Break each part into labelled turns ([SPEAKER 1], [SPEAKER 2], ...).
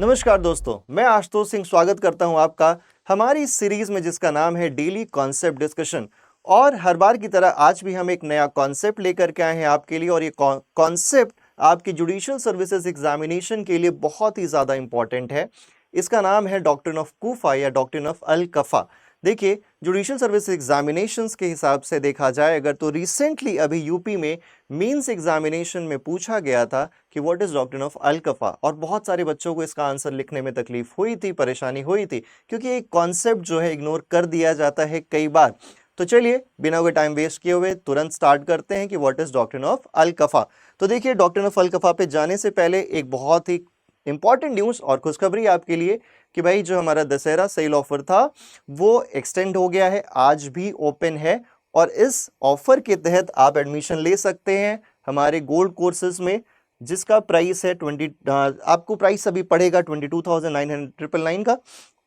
[SPEAKER 1] नमस्कार दोस्तों, मैं आशुतोष सिंह स्वागत करता हूं आपका हमारी इस सीरीज में जिसका नाम है डेली कॉन्सेप्ट डिस्कशन। और हर बार की तरह आज भी हम एक नया कॉन्सेप्ट लेकर के आए हैं आपके लिए, और ये कॉन्सेप्ट आपकी जुडिशियल सर्विसेज एग्जामिनेशन के लिए बहुत ही ज़्यादा इंपॉर्टेंट है। इसका नाम है डॉक्ट्रिन ऑफ कूफा या डॉक्ट्रिन ऑफ अल कफा। देखिए, जुडिशियल सर्विस एग्जामिनेशंस के हिसाब से देखा जाए अगर, तो रिसेंटली अभी यूपी में मेंस एग्जामिनेशन में पूछा गया था कि व्हाट इज डॉक्ट्रिन ऑफ अल कफा, और बहुत सारे बच्चों को इसका आंसर लिखने में तकलीफ हुई थी, परेशानी हुई थी, क्योंकि एक कॉन्सेप्ट जो है इग्नोर कर दिया जाता है कई बार। तो चलिए बिना कोई टाइम वेस्ट किए हुए तुरंत स्टार्ट करते हैं कि व्हाट इज डॉक्ट्रिन ऑफ अल कफा। तो देखिए, डॉक्ट्रिन ऑफ अल कफा पे जाने से पहले एक बहुत ही इंपॉर्टेंट न्यूज़ और खुशखबरी आपके लिए कि भाई जो हमारा दशहरा सेल ऑफर था वो एक्सटेंड हो गया है, आज भी ओपन है। और इस ऑफर के तहत आप एडमिशन ले सकते हैं हमारे गोल्ड कोर्सेज में, जिसका प्राइस है आपको प्राइस अभी पड़ेगा 22,999 का।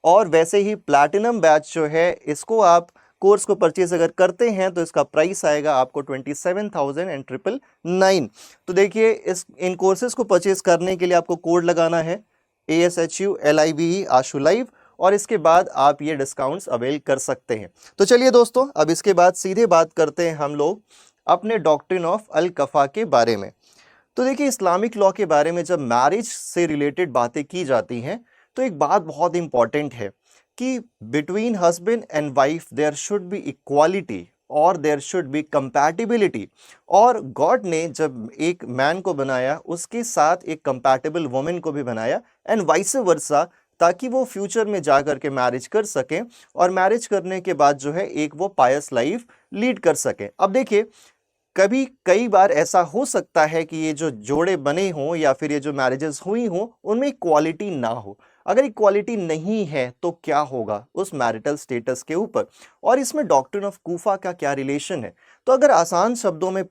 [SPEAKER 1] और वैसे ही प्लैटिनम बैच जो है, इसको आप कोर्स को परचेज अगर करते हैं तो इसका प्राइस आएगा आपको 27,999। तो देखिए, इन कोर्सेज को परचेज करने के लिए आपको कोड लगाना है ASHULIVE आशु लाइव, और इसके बाद आप ये डिस्काउंट्स अवेल कर सकते हैं। तो चलिए दोस्तों, अब इसके बाद सीधे बात करते हैं हम लोग अपने डॉक्ट्रिन ऑफ अल कफा के बारे में। तो देखिए, इस्लामिक लॉ के बारे में जब मैरिज से रिलेटेड बातें की जाती हैं तो एक बात बहुत इंपॉर्टेंट है कि between husband and wife there should be equality और देयर शुड बी कंपैटिबिलिटी। और गॉड ने जब एक मैन को बनाया उसके साथ एक कंपैटिबल वुमेन को भी बनाया, एंड वाइस वर्सा, ताकि वो फ्यूचर में जा कर के मैरिज कर सकें और मैरिज करने के बाद जो है एक वो पायस लाइफ लीड कर सकें। अब देखिए, कई बार ऐसा हो सकता है कि ये जो जोड़े बने हों या फिर ये जो मैरिजेस हुई हों उनमें इक्वालिटी ना हो। अगर इक्वालिटी नहीं है तो क्या होगा उस मैरिटल स्टेटस के ऊपर, और इसमें डॉक्ट्रिन ऑफ कूफा का क्या रिलेशन है। तो अगर आसान शब्दों में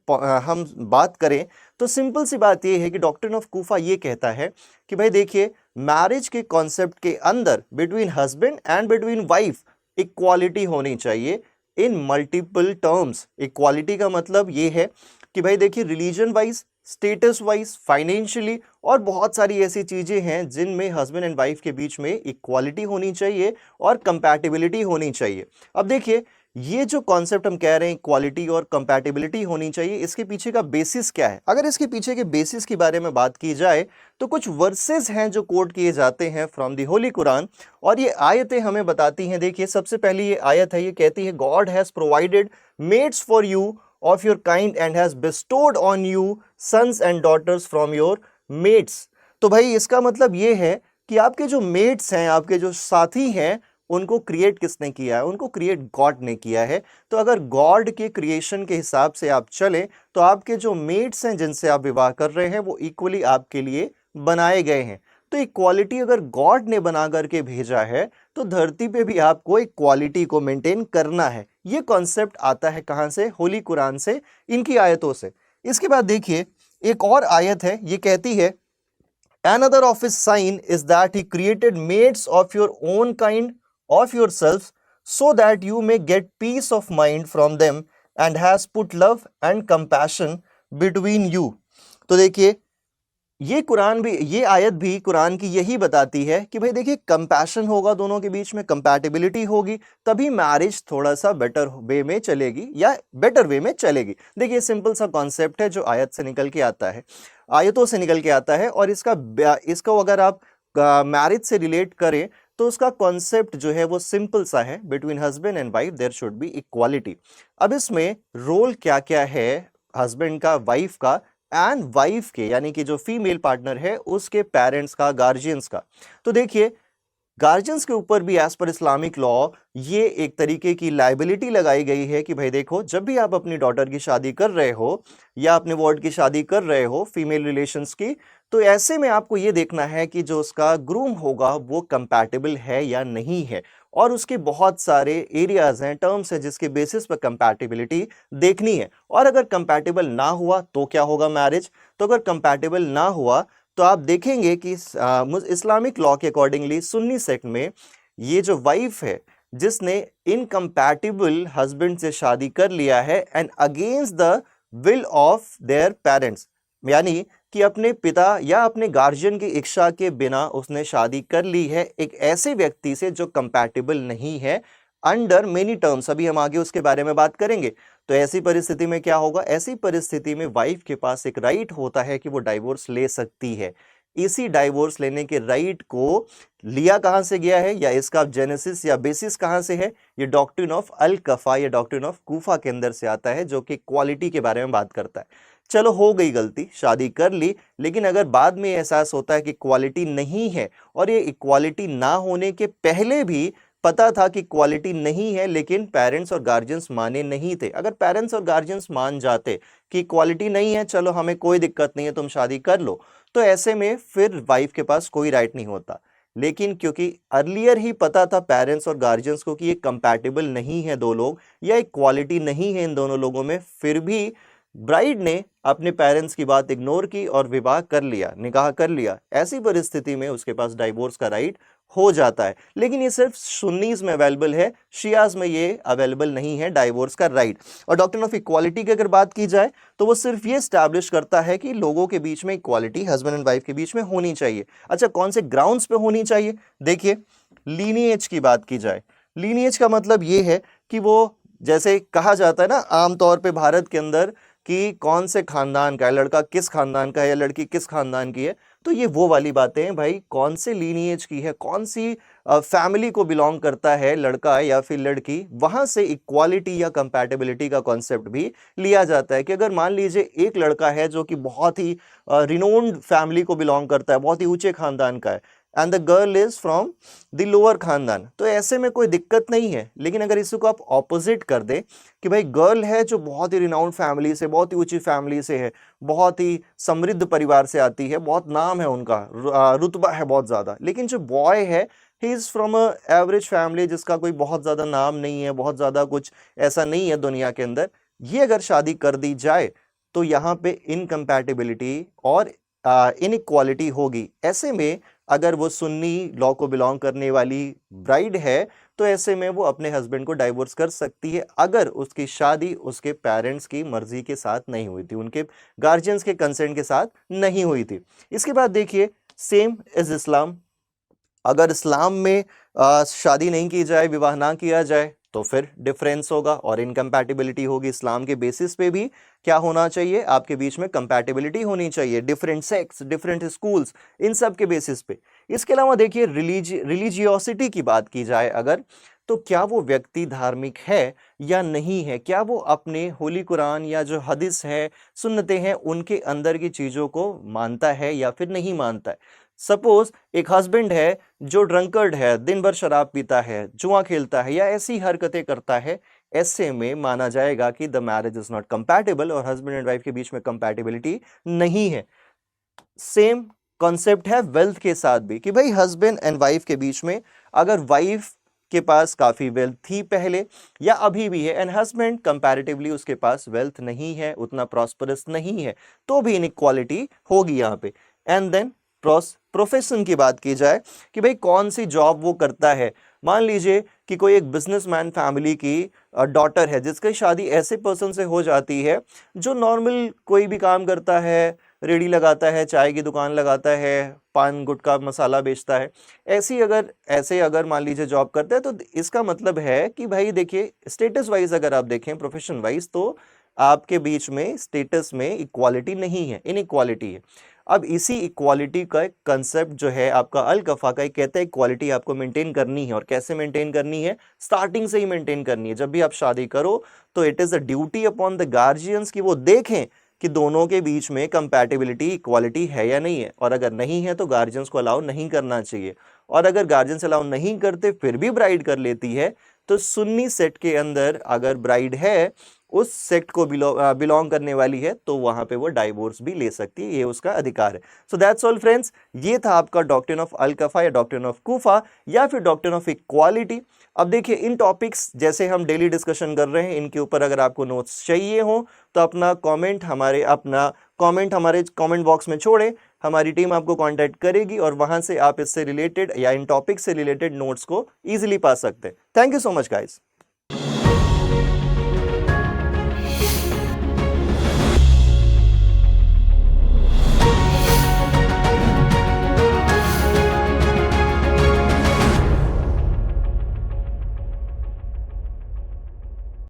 [SPEAKER 1] हम बात करें तो सिंपल सी बात ये है कि डॉक्ट्रिन ऑफ कूफा ये कहता है कि भाई देखिए, मैरिज के कॉन्सेप्ट के अंदर between husband and between wife equality होनी चाहिए इन मल्टीपल टर्म्स। इक्वालिटी का मतलब ये है कि भाई देखिए, religion wise, status wise, financially और बहुत सारी ऐसी चीजें हैं जिनमें हस्बैंड एंड वाइफ के बीच में इक्वालिटी होनी चाहिए और कंपैटिबिलिटी होनी चाहिए। अब देखिए, ये जो कॉन्सेप्ट हम कह रहे हैं इक्वालिटी और कंपैटिबिलिटी होनी चाहिए, इसके पीछे का बेसिस क्या है। अगर इसके पीछे के बेसिस के बारे में बात की जाए तो कुछ वर्सेस हैं जो कोट किए जाते हैं फ्रॉम द होली कुरान, और ये आयतें हमें बताती हैं। देखिए, सबसे पहली ये आयत है, ये कहती है God has provided mates for you of your kind and has bestowed on you sons and daughters from your mates. तो भाई इसका मतलब ये है कि आपके जो मेट्स हैं, आपके जो साथी हैं, उनको क्रिएट किसने किया है? उनको क्रिएट गॉड ने किया है। तो अगर गॉड के क्रिएशन के हिसाब से आप चलें तो आपके जो मेट्स हैं जिनसे आप विवाह कर रहे हैं वो इक्वली आपके लिए बनाए गए हैं। तो इक्वालिटी अगर गॉड ने बना करके भेजा है तो धरती पे भी आपको इक्वालिटी को मेंटेन करना है। ये कॉन्सेप्ट आता है कहाँ से? होली कुरान से, इनकी आयतों से। इसके बाद देखिए, एक और आयत है, ये कहती है another of his sign is that he created mates of your own kind of yourselves so that you may get peace of mind from them and has put love and compassion between you। तो देखिए, ये आयत भी कुरान की यही बताती है कि भाई देखिए, कंपैशन होगा दोनों के बीच में, कंपैटिबिलिटी होगी, तभी मैरिज थोड़ा सा बेटर वे में चलेगी या बेटर वे में चलेगी। देखिए, सिंपल सा कॉन्सेप्ट है जो आयत से निकल के आता है, आयतों से निकल के आता है, और इसको अगर आप मैरिज से रिलेट करें तो उसका कॉन्सेप्ट जो है वो सिंपल सा है, between husband and wife there should be equality. अब इसमें रोल क्या क्या है हस्बैंड का, वाइफ का, एंड वाइफ के यानी कि जो फीमेल पार्टनर है उसके पेरेंट्स का, गार्जियंस का। तो देखिए, गार्जियंस के ऊपर भी एज पर इस्लामिक लॉ ये एक तरीके की लाइबिलिटी लगाई गई है कि भाई देखो, जब भी आप अपनी डॉटर की शादी कर रहे हो या अपने वार्ड की शादी कर रहे हो फीमेल रिलेशंस की, तो ऐसे में आपको ये देखना है कि जो उसका ग्रूम होगा वो कंपैटिबल है या नहीं है, और उसके बहुत सारे एरियाज हैं, टर्म्स हैं जिसके बेसिस पर कंपैटिबिलिटी देखनी है। और अगर कंपैटिबल ना हुआ तो क्या होगा मैरिज? तो अगर कंपैटिबल ना हुआ तो आप देखेंगे कि इस्लामिक लॉ के अकॉर्डिंगली सुन्नी सेक्ट में ये जो वाइफ है जिसने इनकम्पैटिबल हस्बैंड से शादी कर लिया है and against the will of their parents, यानी कि अपने पिता या अपने गार्जियन की इच्छा के बिना उसने शादी कर ली है एक ऐसे व्यक्ति से जो कंपैटिबल नहीं है अंडर मेनी टर्म्स, अभी हम आगे उसके बारे में बात करेंगे। तो ऐसी परिस्थिति में क्या होगा, ऐसी परिस्थिति में वाइफ के पास एक राइट होता है कि वो डाइवोर्स ले सकती है। इसी डाइवोर्स लेने के राइट को लिया कहां से गया है या इसका जेनेसिस या बेसिस कहां से है, ये डॉक्ट्रिन ऑफ अल कफा या डॉक्ट्रिन ऑफ कूफा के अंदर से आता है, जो कि इक्वालिटी के बारे में बात करता है। चलो हो गई गलती, शादी कर ली, लेकिन अगर बाद में एहसास होता है कि इक्वालिटी नहीं है और ये इक्वालिटी ना होने के पहले भी पता था कि क्वालिटी नहीं है लेकिन पेरेंट्स और गार्जियंस माने नहीं थे, अगर पेरेंट्स और गार्जियंस मान जाते कि क्वालिटी नहीं है, चलो हमें कोई दिक्कत नहीं है, तुम शादी कर लो, तो ऐसे में फिर वाइफ के पास कोई राइट नहीं होता। लेकिन क्योंकि अर्लियर ही पता था पेरेंट्स और गार्जियंस को कि ये कंपैटिबल नहीं है दो लोग या एक क्वालिटी नहीं है इन दोनों लोगों में, फिर भी ब्राइड ने अपने पेरेंट्स की बात इग्नोर की और विवाह कर लिया, निकाह कर लिया, ऐसी परिस्थिति में उसके पास डाइवोर्स का राइट हो जाता है। लेकिन ये सिर्फ सुन्नीज में अवेलेबल है, शियाज में ये अवेलेबल नहीं है डाइवोर्स का राइट। और डॉक्ट्रिन ऑफ इक्वालिटी की अगर बात की जाए तो वो सिर्फ ये स्टैब्लिश करता है कि लोगों के बीच में इक्वालिटी हस्बैंड एंड वाइफ के बीच में होनी चाहिए। अच्छा, कौन से ग्राउंड्स पे होनी चाहिए, देखिए लीनिएज की बात की जाए, लीनिएज का मतलब ये है कि वो जैसे कहा जाता है ना आमतौर पे भारत के अंदर कि कौन से खानदान का है, लड़का किस खानदान का है या लड़की किस खानदान की है, तो ये वो वाली बातें हैं भाई, कौन से लीनिएज की है, कौन सी फैमिली को बिलोंग करता है लड़का या फिर लड़की, वहां से इक्वालिटी या कंपैटिबिलिटी का कॉन्सेप्ट भी लिया जाता है। कि अगर मान लीजिए एक लड़का है जो कि बहुत ही रिनोन्ड फैमिली को बिलोंग करता है, बहुत ही ऊंचे खानदान का है, and the girl is from the lower खानदान, तो ऐसे में कोई दिक्कत नहीं है। लेकिन अगर इसी को आप ऑपोजिट कर दें कि भाई गर्ल है जो बहुत ही रिनाउंड फैमिली से, बहुत ही ऊंची फैमिली से है, बहुत ही समृद्ध परिवार से आती है, बहुत नाम है उनका, रुतबा है बहुत ज़्यादा, लेकिन जो बॉय है he is from a average family जिसका कोई बहुत ज़्यादा नाम नहीं है, बहुत ज़्यादा कुछ ऐसा नहीं है दुनिया के अंदर, ये अगर शादी कर दी जाए तो यहाँ पे इनकम्पैटिबिलिटी और इनइक्वालिटी होगी। ऐसे में अगर वो सुन्नी लॉ को बिलोंग करने वाली ब्राइड है तो ऐसे में वो अपने हस्बैंड को डाइवोर्स कर सकती है अगर उसकी शादी उसके पेरेंट्स की मर्जी के साथ नहीं हुई थी, उनके गार्जियंस के कंसेंट के साथ नहीं हुई थी। इसके बाद देखिए सेम इज इस्लाम, अगर इस्लाम में शादी नहीं की जाए, विवाह ना किया जाए तो फिर डिफरेंस होगा और इनकम्पैटिबिलिटी होगी। इस्लाम के बेसिस पे भी क्या होना चाहिए, आपके बीच में कंपैटिबिलिटी होनी चाहिए, डिफरेंट सेक्स, डिफरेंट स्कूल्स, इन सब के बेसिस पे। इसके अलावा देखिए रिलीजियोसिटी की बात की जाए अगर, तो क्या वो व्यक्ति धार्मिक है या नहीं है, क्या वो अपने होली कुरान या जो हदीस है, सुन्नतें हैं, उनके अंदर की चीज़ों को मानता है या फिर नहीं मानता है। सपोज एक हस्बैंड है जो ड्रंकर्ड है, दिन भर शराब पीता है, जुआ खेलता है या ऐसी हरकतें करता है, ऐसे में माना जाएगा कि the marriage is not compatible और हस्बैंड एंड वाइफ के बीच में कंपैटिबिलिटी नहीं है। सेम कॉन्सेप्ट है वेल्थ के साथ भी कि भाई हस्बैंड एंड वाइफ के बीच में अगर वाइफ के पास काफी वेल्थ थी पहले या अभी भी है एंड हस्बैंड कंपैरेटिवली उसके पास वेल्थ नहीं है, उतना प्रॉस्परस नहीं है, तो भी इनइक्वालिटी होगी यहाँ पे। एंड देन प्रोफेशन की बात की जाए कि भाई कौन सी जॉब वो करता है, मान लीजिए कि कोई एक बिजनेसमैन फैमिली की डॉटर है जिसकी शादी ऐसे पर्सन से हो जाती है जो नॉर्मल कोई भी काम करता है, रेडी लगाता है, चाय की दुकान लगाता है, पान गुटखा मसाला बेचता है, ऐसे अगर मान लीजिए जॉब करता है, तो इसका मतलब है कि भाई देखिए स्टेटस वाइज अगर आप देखें प्रोफेशन वाइज तो आपके बीच में स्टेटस में इक्वालिटी नहीं है, इनइक्वालिटी है। अब इसी इक्वालिटी का कंसेप्ट जो है आपका अल कफा का कहता है इक्वालिटी आपको मेंटेन करनी है, और कैसे मेंटेन करनी है, स्टार्टिंग से ही मेंटेन करनी है। जब भी आप शादी करो तो it is a duty upon the guardians कि वो देखें कि दोनों के बीच में कंपैटिबिलिटी, इक्वालिटी है या नहीं है, और अगर नहीं है तो गार्जियंस को अलाउ नहीं करना चाहिए। और अगर गार्जियंस अलाउ नहीं करते फिर भी ब्राइड कर लेती है तो सुन्नी सेट के अंदर अगर ब्राइड है, उस सेक्ट को बिलोंग करने वाली है, तो वहां पे वो डाइवोर्स भी ले सकती है, ये उसका अधिकार है। सो दैट्स ऑल फ्रेंड्स, ये था आपका डॉक्ट्रिन ऑफ अल कफा या डॉक्ट्रिन ऑफ कूफा या फिर डॉक्ट्रिन ऑफ इक्वालिटी। अब देखिए इन टॉपिक्स जैसे हम डेली डिस्कशन कर रहे हैं, इनके ऊपर अगर आपको नोट्स चाहिए हो तो अपना कमेंट हमारे कमेंट बॉक्स में छोड़े, हमारी टीम आपको कांटेक्ट करेगी और वहां से आप इससे रिलेटेड या इन टॉपिक से रिलेटेड नोट्स को इजीली पा सकते हैं। Thank you so much guys.